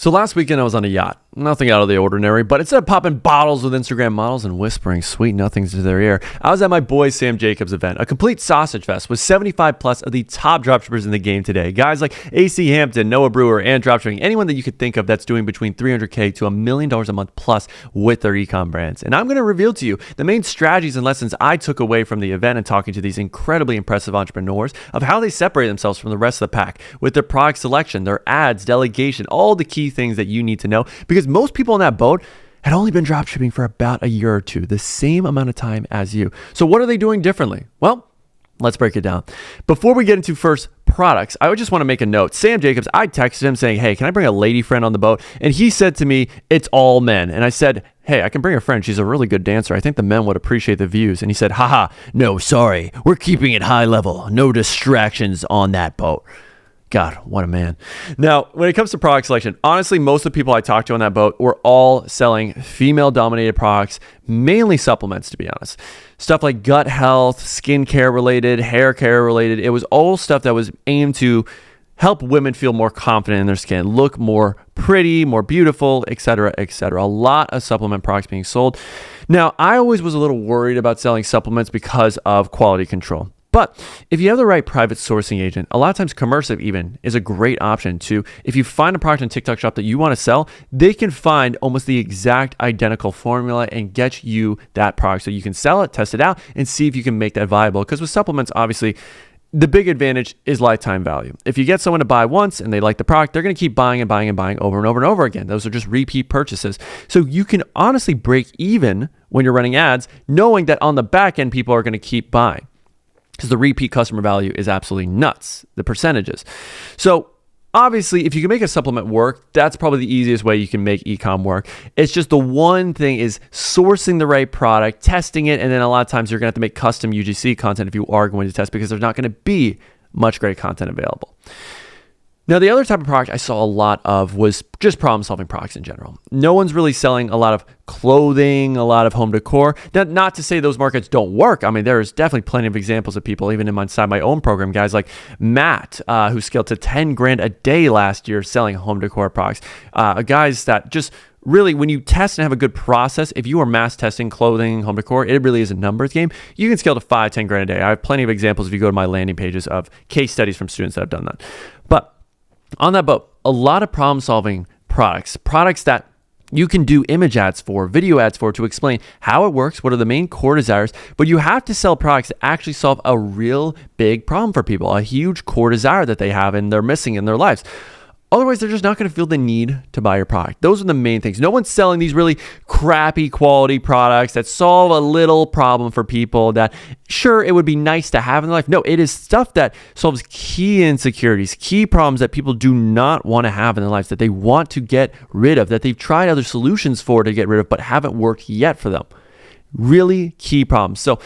So last weekend I was on a yacht. Nothing out of the ordinary, but instead of popping bottles with Instagram models and whispering sweet nothings to their ear, I was at my boy Sam Jacobs' event, a complete sausage fest with 75 plus of the top dropshippers in the game today. Guys like AC Hampton, Noah Brewer, and dropshipping, anyone that you could think of that's doing between $300K to $1 million a month plus with their ecom brands. And I'm going to reveal to you the main strategies and lessons I took away from the event and talking to these incredibly impressive entrepreneurs of how they separate themselves from the rest of the pack with their product selection, their ads, delegation, all the key things that you need to know, because most people in that boat had only been dropshipping for about a year or two, the same amount of time as you. So what are they doing differently? Well, let's break it down. Before we get into first products, I would just want to make a note. Sam Jacobs, I texted him saying, hey, can I bring a lady friend on the boat? And he said to me, it's all men. And I said, hey, I can bring a friend. She's a really good dancer. I think the men would appreciate the views. And he said, haha, no, sorry. We're keeping it high level. No distractions on that boat. God, what a man. Now, when it comes to product selection, honestly, most of the people I talked to on that boat were all selling female-dominated products, mainly supplements, to be honest. Stuff like gut health, skincare related, hair care related. It was all stuff that was aimed to help women feel more confident in their skin, look more pretty, more beautiful, etc., etc. A lot of supplement products being sold. Now, I always was a little worried about selling supplements because of quality control. But if you have the right private sourcing agent, a lot of times Commercive even is a great option to, if you find a product on TikTok Shop that you want to sell, they can find almost the exact identical formula and get you that product so you can sell it, test it out, and see if you can make that viable. Because with supplements, obviously, the big advantage is lifetime value. If you get someone to buy once and they like the product, they're going to keep buying and buying and buying over and over and over again. Those are just repeat purchases. So you can honestly break even when you're running ads, knowing that on the back end, people are going to keep buying, because the repeat customer value is absolutely nuts, the percentages. So obviously, if you can make a supplement work, that's probably the easiest way you can make ecom work. It's just the one thing is sourcing the right product, testing it, and then a lot of times you're going to have to make custom UGC content if you are going to test, because there's not going to be much great content available. Now, the other type of product I saw a lot of was just problem-solving products in general. No one's really selling a lot of clothing, a lot of home decor. Now, not to say those markets don't work. I mean, there's definitely plenty of examples of people, even inside my own program, guys like Matt, who scaled to 10 grand a day last year selling home decor products. Guys that just really, when you test and have a good process, if you are mass testing clothing, home decor, it really is a numbers game. You can scale to 5, 10 grand a day. I have plenty of examples if you go to my landing pages of case studies from students that have done that. But on that boat, a lot of problem-solving products that you can do image ads for, video ads for, to explain how it works, what are the main core desires, but you have to sell products that actually solve a real big problem for people, a huge core desire that they have and they're missing in their lives. Otherwise, they're just not going to feel the need to buy your product. Those are the main things. No one's selling these really crappy quality products that solve a little problem for people that, sure, it would be nice to have in their life. No, it is stuff that solves key insecurities, key problems that people do not want to have in their lives, that they want to get rid of, that they've tried other solutions for to get rid of, but haven't worked yet for them. Really key problems. So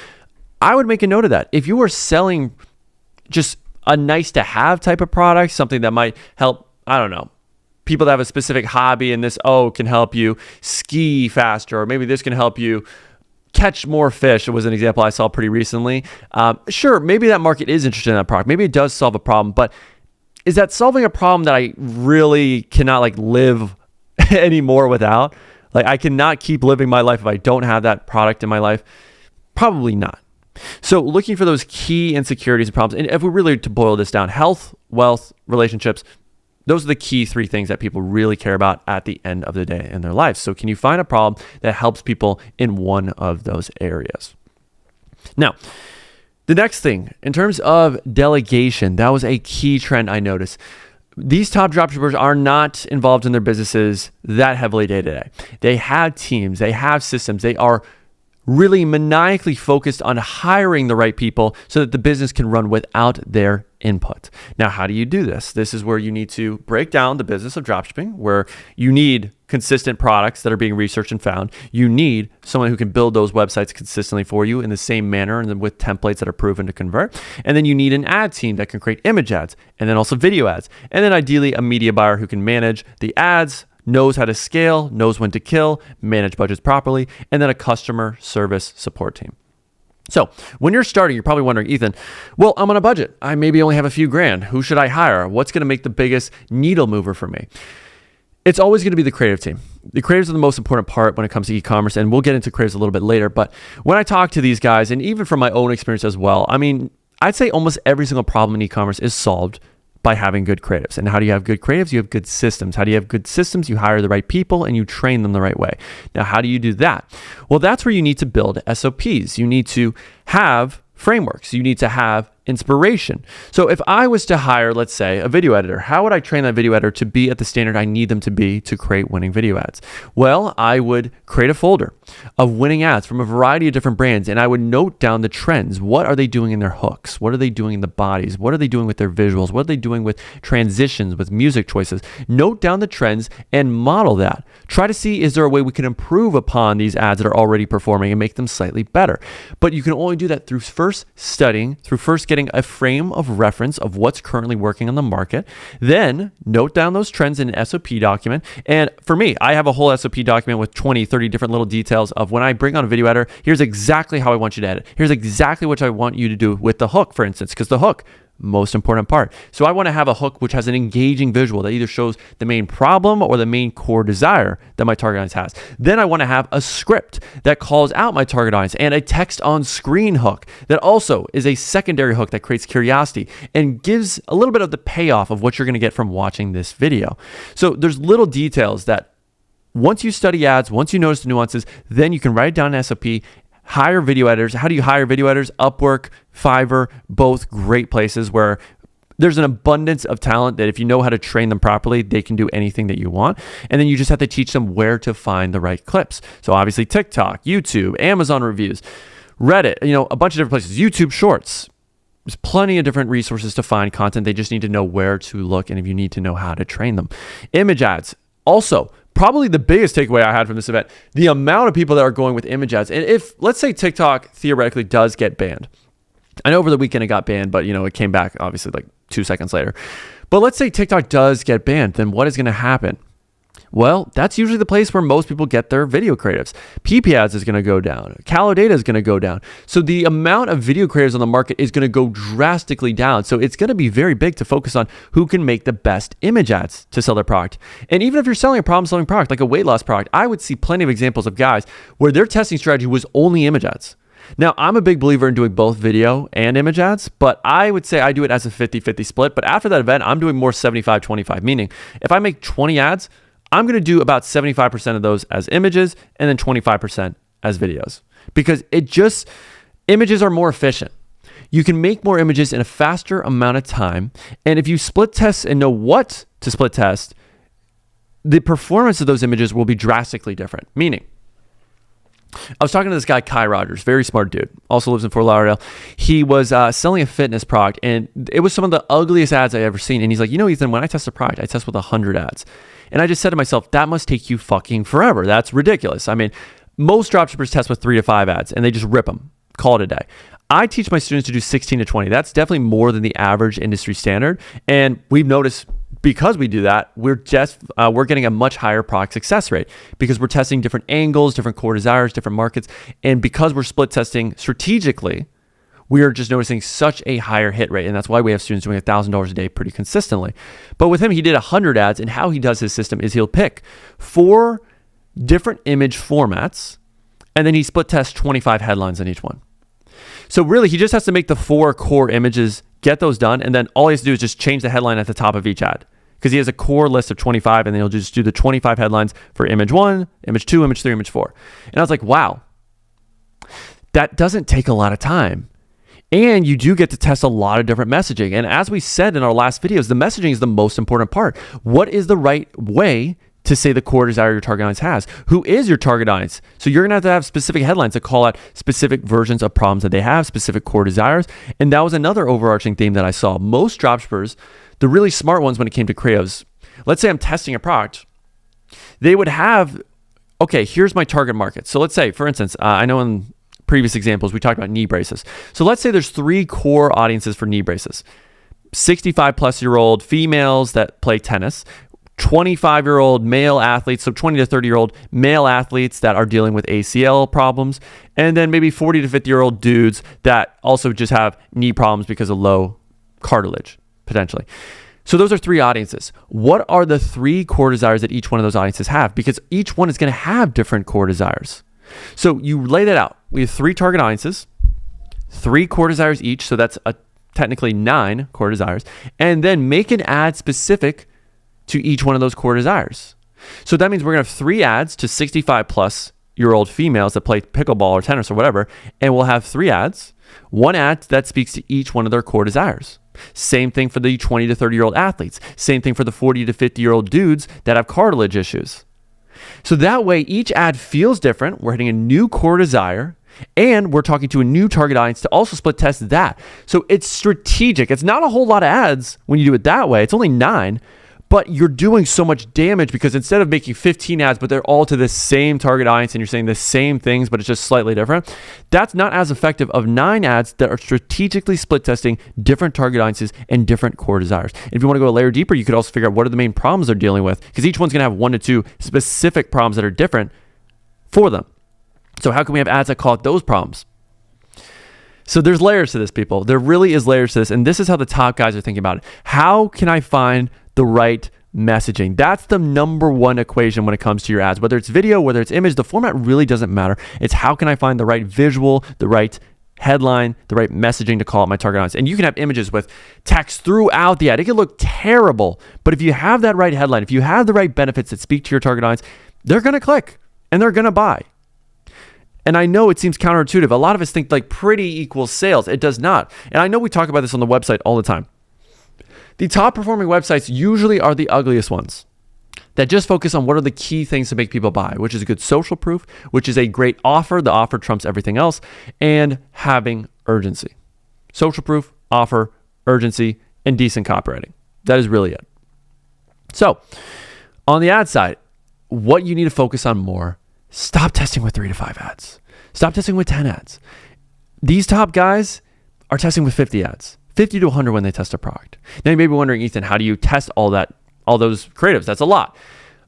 I would make a note of that. If you are selling just a nice to have type of product, something that might help, I don't know, people that have a specific hobby, and this, can help you ski faster, or maybe this can help you catch more fish. It was an example I saw pretty recently. Sure, maybe that market is interested in that product. Maybe it does solve a problem, but is that solving a problem that I really cannot live anymore without? I cannot keep living my life if I don't have that product in my life? Probably not. So looking for those key insecurities and problems, and if we really to boil this down, health, wealth, relationships, those are the key 3 things that people really care about at the end of the day in their lives. So can you find a problem that helps people in one of those areas? Now, the next thing, in terms of delegation, that was a key trend I noticed. These top dropshippers are not involved in their businesses that heavily day to day. They have teams, they have systems, they are really maniacally focused on hiring the right people so that the business can run without their input. Now, how do you do this? This is where you need to break down the business of dropshipping, where you need consistent products that are being researched and found. You need someone who can build those websites consistently for you in the same manner and then with templates that are proven to convert. And then you need an ad team that can create image ads and then also video ads. And then ideally a media buyer who can manage the ads, knows how to scale, knows when to kill, manage budgets properly, and then a customer service support team. So when you're starting, you're probably wondering, Ethan, well, I'm on a budget. I maybe only have a few grand. Who should I hire? What's going to make the biggest needle mover for me? it's always going to be the creative team. The creatives are the most important part when it comes to e-commerce, and we'll get into creatives a little bit later. But when I talk to these guys, and even from my own experience as well, I mean, I'd say almost every single problem in e-commerce is solved by having good creatives. And how do you have good creatives? You have good systems. How do you have good systems? You hire the right people and you train them the right way. Now, how do you do that? Well, that's where you need to build SOPs. You need to have frameworks. You need to have inspiration. So if I was to hire, let's say, a video editor, how would I train that video editor to be at the standard I need them to be to create winning video ads? Well, I would create a folder of winning ads from a variety of different brands, and I would note down the trends. What are they doing in their hooks? What are they doing in the bodies? What are they doing with their visuals? What are they doing with transitions, with music choices? Note down the trends and model that. Try to see, is there a way we can improve upon these ads that are already performing and make them slightly better? But you can only do that through first studying, through first getting a frame of reference of what's currently working on the market. Then note down those trends in an SOP document. And for me, I have a whole SOP document with 20, 30 different little details of when I bring on a video editor, here's exactly how I want you to edit. Here's exactly what I want you to do with the hook, for instance, because the hook, most important part. So I want to have a hook which has an engaging visual that either shows the main problem or the main core desire that my target audience has. Then I want to have a script that calls out my target audience and a text on screen hook that also is a secondary hook that creates curiosity and gives a little bit of the payoff of what you're going to get from watching this video. So there's little details that once you study ads, once you notice the nuances, then you can write it down in SOP. Hire video editors. How do you hire video editors? Upwork, Fiverr, both great places where there's an abundance of talent that if you know how to train them properly, they can do anything that you want. And then you just have to teach them where to find the right clips. So obviously TikTok, YouTube, Amazon reviews, Reddit, a bunch of different places, YouTube Shorts. There's plenty of different resources to find content. They just need to know where to look and if you need to know how to train them. Image ads. Also, probably the biggest takeaway I had from this event, the amount of people that are going with image ads. And if, let's say TikTok theoretically does get banned. I know over the weekend it got banned, but it came back obviously like 2 seconds later. But let's say TikTok does get banned, then what is going to happen? Well, that's usually the place where most people get their video creatives. PP ads is going to go down. Callow data is going to go down. So the amount of video creators on the market is going to go drastically down. So it's going to be very big to focus on who can make the best image ads to sell their product. And even if you're selling a problem-solving product, like a weight loss product, I would see plenty of examples of guys where their testing strategy was only image ads. Now, I'm a big believer in doing both video and image ads, but I would say I do it as a 50-50 split. But after that event, I'm doing more 75-25, meaning if I make 20 ads, I'm going to do about 75% of those as images and then 25% as videos because images are more efficient. You can make more images in a faster amount of time. And if you split test and know what to split test, the performance of those images will be drastically different. Meaning, I was talking to this guy, Kai Rogers, very smart dude, also lives in Fort Lauderdale. He was selling a fitness product and it was some of the ugliest ads I ever seen. And he's like, Ethan, when I test a product, I test with 100 ads. And I just said to myself, that must take you fucking forever. That's ridiculous. I mean, most dropshippers test with 3 to 5 ads and they just rip them, call it a day. I teach my students to do 16 to 20. That's definitely more than the average industry standard. And we've noticed because we do that, we're getting a much higher product success rate because we're testing different angles, different core desires, different markets. And because we're split testing strategically, we are just noticing such a higher hit rate. And that's why we have students doing $1,000 a day pretty consistently. But with him, he did 100 ads. And how he does his system is he'll pick 4 different image formats, and then he split tests 25 headlines on each one. So really, he just has to make the 4 core images, get those done, and then all he has to do is just change the headline at the top of each ad. Because he has a core list of 25, and then he'll just do the 25 headlines for image 1, image 2, image 3, image 4. And I was like, wow, that doesn't take a lot of time. And you do get to test a lot of different messaging. And as we said in our last videos, the messaging is the most important part. What is the right way to say the core desire your target audience has? Who is your target audience? So you're going to have specific headlines that call out specific versions of problems that they have, specific core desires. And that was another overarching theme that I saw. Most dropshippers, the really smart ones when it came to creatives, let's say I'm testing a product, they would have, okay, here's my target market. So let's say, for instance, I know in previous examples, we talked about knee braces. So let's say there's 3 core audiences for knee braces. 65 plus year old females that play tennis, 25-year-old male athletes, so 20 to 30-year-old male athletes that are dealing with ACL problems, and then maybe 40 to 50-year-old dudes that also just have knee problems because of low cartilage, potentially. So those are three audiences. What are the three core desires that each one of those audiences have? Because each one is going to have different core desires. So you lay that out. We have three target audiences, three core desires each. So that's technically 9 core desires. And then make an ad specific to each one of those core desires. So that means we're going to have 3 ads to 65 plus year old females that play pickleball or tennis or whatever. And we'll have 3 ads, 1 ad that speaks to each one of their core desires. Same thing for the 20 to 30 year old athletes. Same thing for the 40 to 50 year old dudes that have cartilage issues. So that way each ad feels different. We're hitting a new core desire and we're talking to a new target audience to also split test that. So it's strategic. It's not a whole lot of ads when you do it that way. It's only 9, but you're doing so much damage because instead of making 15 ads, but they're all to the same target audience and you're saying the same things, but it's just slightly different, that's not as effective of 9 ads that are strategically split testing different target audiences and different core desires. And if you want to go a layer deeper, you could also figure out what are the main problems they're dealing with, because each one's going to have 1 to 2 specific problems that are different for them. So how can we have ads that call out those problems? So there's layers to this, people. There really is layers to this. And this is how the top guys are thinking about it. How can I find the right messaging? That's the number one equation when it comes to your ads. Whether it's video, whether it's image, the format really doesn't matter. It's how can I find the right visual, the right headline, the right messaging to call out my target audience. And you can have images with text throughout the ad. It can look terrible, but if you have that right headline, if you have the right benefits that speak to your target audience, they're going to click and they're going to buy. And I know it seems counterintuitive. A lot of us think like pretty equals sales. It does not. And I know we talk about this on the website all the time. The top performing websites usually are the ugliest ones that just focus on what are the key things to make people buy, which is a good social proof, which is a great offer. The offer trumps everything else, and having urgency. Social proof, offer, urgency, and decent copywriting. That is really it. So on the ad side, what you need to focus on more, stop testing with 3 to 5 ads. Stop testing with 10 ads. These top guys are testing with 50 ads, 50 to 100 when they test a product. Now you may be wondering, Ethan, how do you test all those creatives? That's a lot.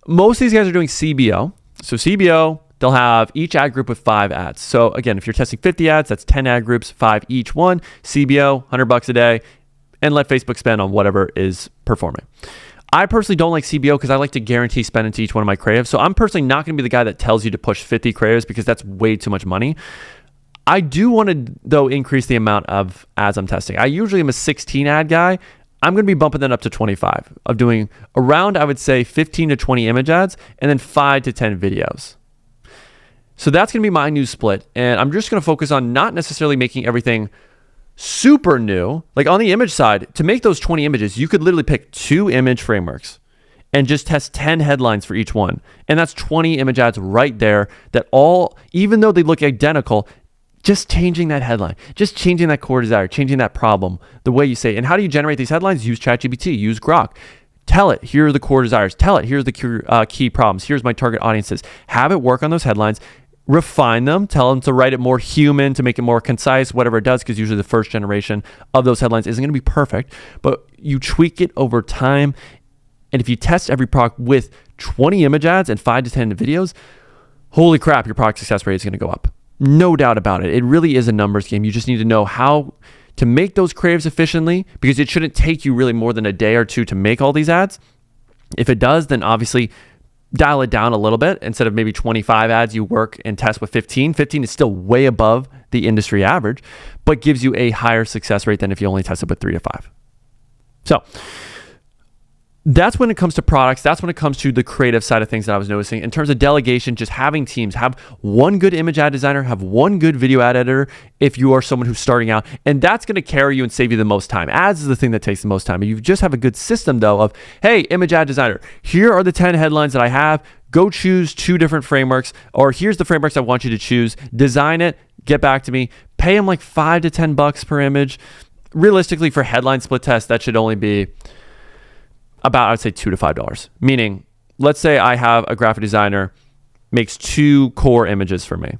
Most of these guys are doing CBO. So CBO, they'll have each ad group with 5 ads. So again, if you're testing 50 ads, that's 10 ad groups, 5 each one. CBO, $100 a day, and let Facebook spend on whatever is performing. I personally don't like CBO because I like to guarantee spend into each one of my creatives. So I'm personally not going to be the guy that tells you to push 50 creatives because that's way too much money. I do want to, though, increase the amount of ads I'm testing. I usually am a 16 ad guy. I'm going to be bumping that up to 25 of doing around, I would say, 15 to 20 image ads and then 5 to 10 videos. So that's going to be my new split. And I'm just going to focus on not necessarily making everything super new. Like on the image side, to make those 20 images, you could literally pick 2 image frameworks and just test 10 headlines for each one. And that's 20 image ads right there that all, even though they look identical, just changing that headline, just changing that core desire, changing that problem, the way you say it. And how do you generate these headlines? Use ChatGPT, use Grok. Tell it, here are the core desires. Tell it, here's the key problems. Here's my target audiences. Have it work on those headlines. Refine them, tell them to write it more human, to make it more concise, whatever it does, because usually the first generation of those headlines isn't going to be perfect, but you tweak it over time. And if you test every product with 20 image ads and 5 to 10 videos, holy crap, your product success rate is going to go up. No doubt about it. It really is a numbers game. You just need to know how to make those creatives efficiently, because it shouldn't take you really more than a day or 2 to make all these ads. If it does, then obviously dial it down a little bit. Instead of maybe 25 ads, you work and test with 15. 15 is still way above the industry average, but gives you a higher success rate than if you only tested with 3 to 5. So that's when it comes to products. That's when it comes to the creative side of things that I was noticing. In terms of delegation, just having teams, have one good image ad designer, have one good video ad editor if you are someone who's starting out. And that's going to carry you and save you the most time. Ads is the thing that takes the most time. And you just have a good system, though, of, hey, image ad designer, here are the 10 headlines that I have. Go choose 2 different frameworks, or here's the frameworks I want you to choose. Design it, get back to me. Pay them like $5 to $10 per image. Realistically, for headline split test, that should only be about, I would say, $2 to $5. Meaning, let's say I have a graphic designer makes 2 core images for me.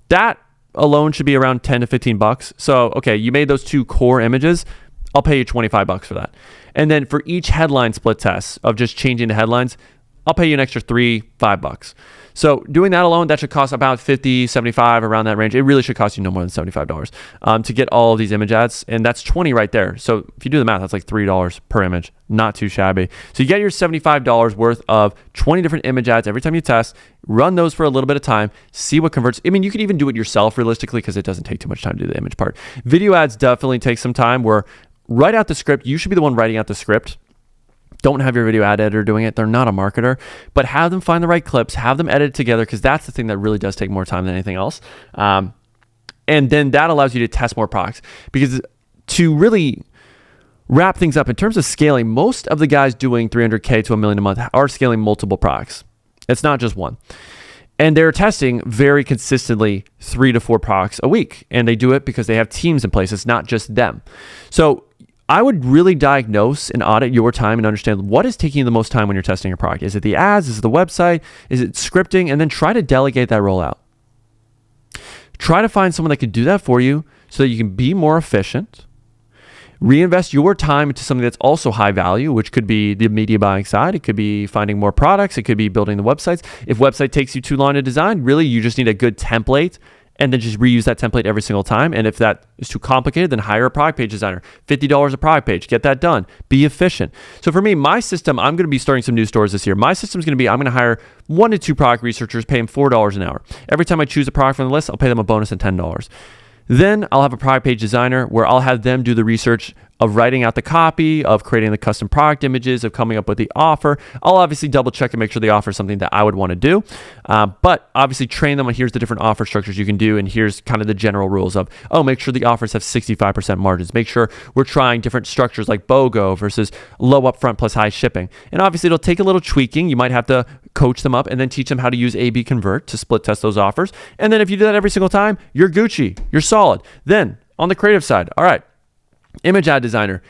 That alone should be around $10 to $15. So, okay, you made those 2 core images. I'll pay you $25 for that. And then for each headline split test of just changing the headlines, I'll pay you an extra $3-5. So doing that alone, that should cost about $50, $75, around that range. It really should cost you no more than $75 to get all of these image ads. And that's 20 right there. So if you do the math, that's like $3 per image. Not too shabby. So you get your $75 worth of 20 different image ads every time you test. Run those for a little bit of time. See what converts. I mean, you could even do it yourself realistically because it doesn't take too much time to do the image part. Video ads definitely take some time where write out the script. You should be the one writing out the script. Don't have your video ad editor doing it. They're not a marketer, but have them find the right clips, have them edited together, because that's the thing that really does take more time than anything else. And then that allows you to test more products, because to really wrap things up in terms of scaling, most of the guys doing 300K to $1 million a month are scaling multiple products. It's not just one. And they're testing very consistently 3 to 4 products a week. And they do it because they have teams in place. It's not just them. So I would really diagnose and audit your time and understand what is taking you the most time when you're testing your product. Is it the ads? Is it the website? Is it scripting? And then try to delegate that rollout. Try to find someone that can do that for you so that you can be more efficient. Reinvest your time into something that's also high value, which could be the media buying side. It could be finding more products. It could be building the websites. If website takes you too long to design, really you just need a good template and then just reuse that template every single time. And if that is too complicated, then hire a product page designer. $50 a product page. Get that done. Be efficient. So for me, my system, I'm going to be starting some new stores this year. My system is going to be, I'm going to hire 1 to 2 product researchers, pay them $4 an hour. Every time I choose a product from the list, I'll pay them a bonus of $10. Then I'll have a product page designer where I'll have them do the research of writing out the copy, of creating the custom product images, of coming up with the offer. I'll obviously double check and make sure the offer is something that I would want to do. But obviously train them on here's the different offer structures you can do. And here's kind of the general rules of, make sure the offers have 65% margins. Make sure we're trying different structures like BOGO versus low upfront plus high shipping. And obviously it'll take a little tweaking. You might have to coach them up and then teach them how to use A/B convert to split test those offers. And then if you do that every single time, you're Gucci, you're solid. Then on the creative side, all right, image ad designer.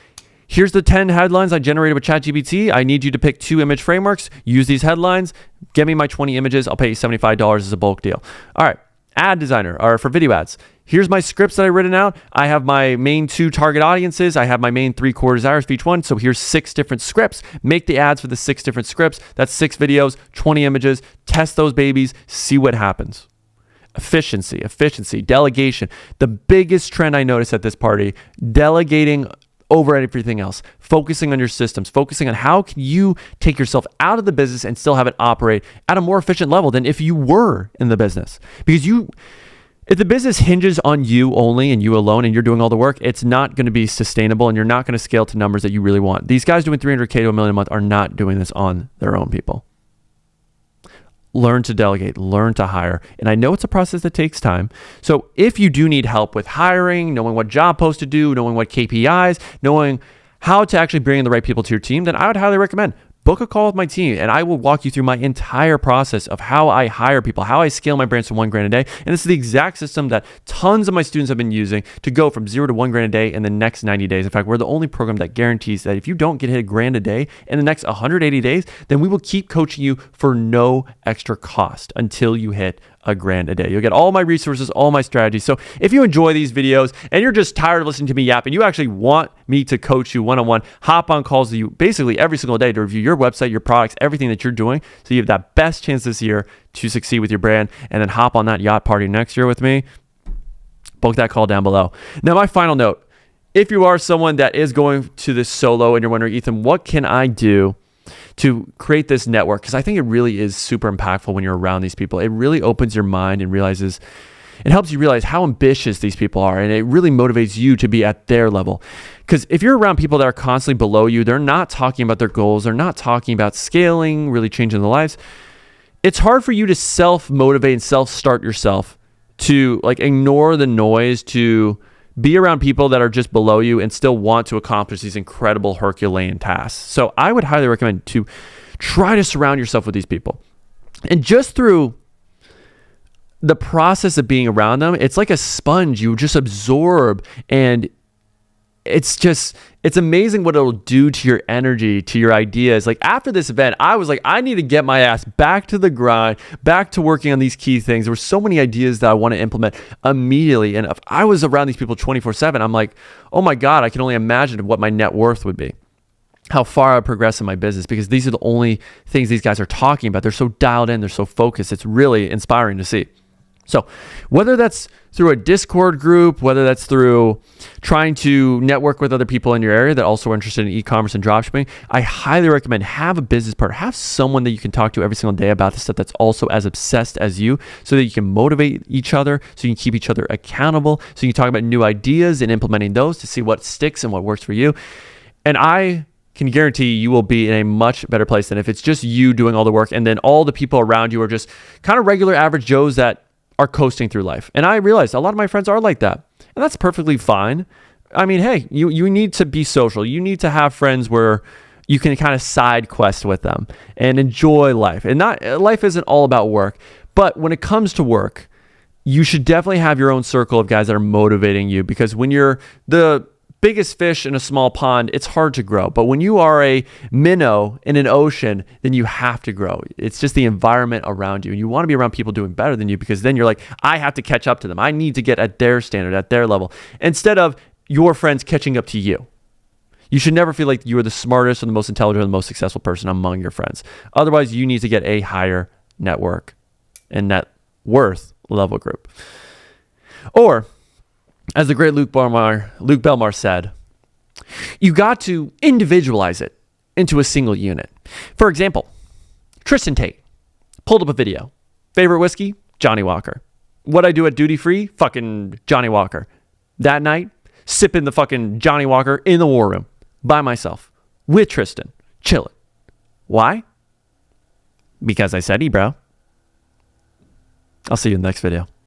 Here's the 10 headlines I generated with ChatGPT. I need you to pick 2 image frameworks, use these headlines, get me my 20 images. I'll pay you $75 as a bulk deal. All right, ad designer, or for video ads. Here's my scripts that I've written out. I have my main 2 target audiences. I have my main 3 core desires for each one. So here's 6 different scripts. Make the ads for the 6 different scripts. That's 6 videos, 20 images. Test those babies. See what happens. Efficiency, delegation. The biggest trend I noticed at this party, delegating over everything else, focusing on your systems, focusing on how can you take yourself out of the business and still have it operate at a more efficient level than if you were in the business. Because if the business hinges on you only and you alone and you're doing all the work, it's not going to be sustainable and you're not going to scale to numbers that you really want. These guys doing 300K to $1 million a month are not doing this on their own, people. Learn to delegate, learn to hire. And I know it's a process that takes time. So if you do need help with hiring, knowing what job posts to do, knowing what KPIs, knowing how to actually bring in the right people to your team, then I would highly recommend book a call with my team and I will walk you through my entire process of how I hire people, how I scale my brands to $1,000 a day. And this is the exact system that tons of my students have been using to go from 0 to $1,000 a day in the next 90 days. In fact, we're the only program that guarantees that if you don't get hit $1,000 a day in the next 180 days, then we will keep coaching you for no extra cost until you hit $1,000 a day. You'll get all my resources, all my strategies. So if you enjoy these videos and you're just tired of listening to me yap and you actually want me to coach you one-on-one, hop on calls with you basically every single day to review your website, your products, everything that you're doing so you have that best chance this year to succeed with your brand, and then hop on that yacht party next year with me, book that call down below. Now, my final note, if you are someone that is going to this solo and you're wondering, Ethan, what can I do to create this network? Because I think it really is super impactful when you're around these people. It really opens your mind and it helps you realize how ambitious these people are, and it really motivates you to be at their level. Because if you're around people that are constantly below you, they're not talking about their goals, they're not talking about scaling, really changing their lives. It's hard for you to self-motivate and self-start yourself to ignore the noise, to be around people that are just below you and still want to accomplish these incredible Herculean tasks. So I would highly recommend to try to surround yourself with these people. And just through the process of being around them, it's like a sponge. You just absorb, and it's amazing what it'll do to your energy, to your ideas. Like after this event, I was like, I need to get my ass back to the grind, back to working on these key things. There were so many ideas that I want to implement immediately. And if I was around these people 24/7, I'm like, oh my God, I can only imagine what my net worth would be. how far I progress in my business, because these are the only things these guys are talking about. They're so dialed in, they're so focused. It's really inspiring to see. So whether that's through a Discord group, whether that's through trying to network with other people in your area that also are interested in e-commerce and dropshipping, I highly recommend have a business partner, have someone that you can talk to every single day about the stuff that's also as obsessed as you, so that you can motivate each other, so you can keep each other accountable, so you can talk about new ideas and implementing those to see what sticks and what works for you. And I can guarantee you will be in a much better place than if it's just you doing all the work and then all the people around you are just kind of regular average Joes that are coasting through life. And I realized a lot of my friends are like that. And that's perfectly fine. I mean, hey, you need to be social. You need to have friends where you can kind of side quest with them and enjoy life. And life isn't all about work. But when it comes to work, you should definitely have your own circle of guys that are motivating you, because when you're the biggest fish in a small pond, it's hard to grow. But when you are a minnow in an ocean, then you have to grow. It's just the environment around you. And you want to be around people doing better than you, because then you're like, I have to catch up to them. I need to get at their standard, at their level, instead of your friends catching up to you. You should never feel like you are the smartest or the most intelligent or the most successful person among your friends. Otherwise, you need to get a higher network and net worth level group. Or, as the great Luke Belmar said, you got to individualize it into a single unit. For example, Tristan Tate pulled up a video. Favorite whiskey? Johnny Walker. What I do at duty free? Fucking Johnny Walker. That night, sipping the fucking Johnny Walker in the war room by myself with Tristan, chilling. Why? Because I said, bro. I'll see you in the next video.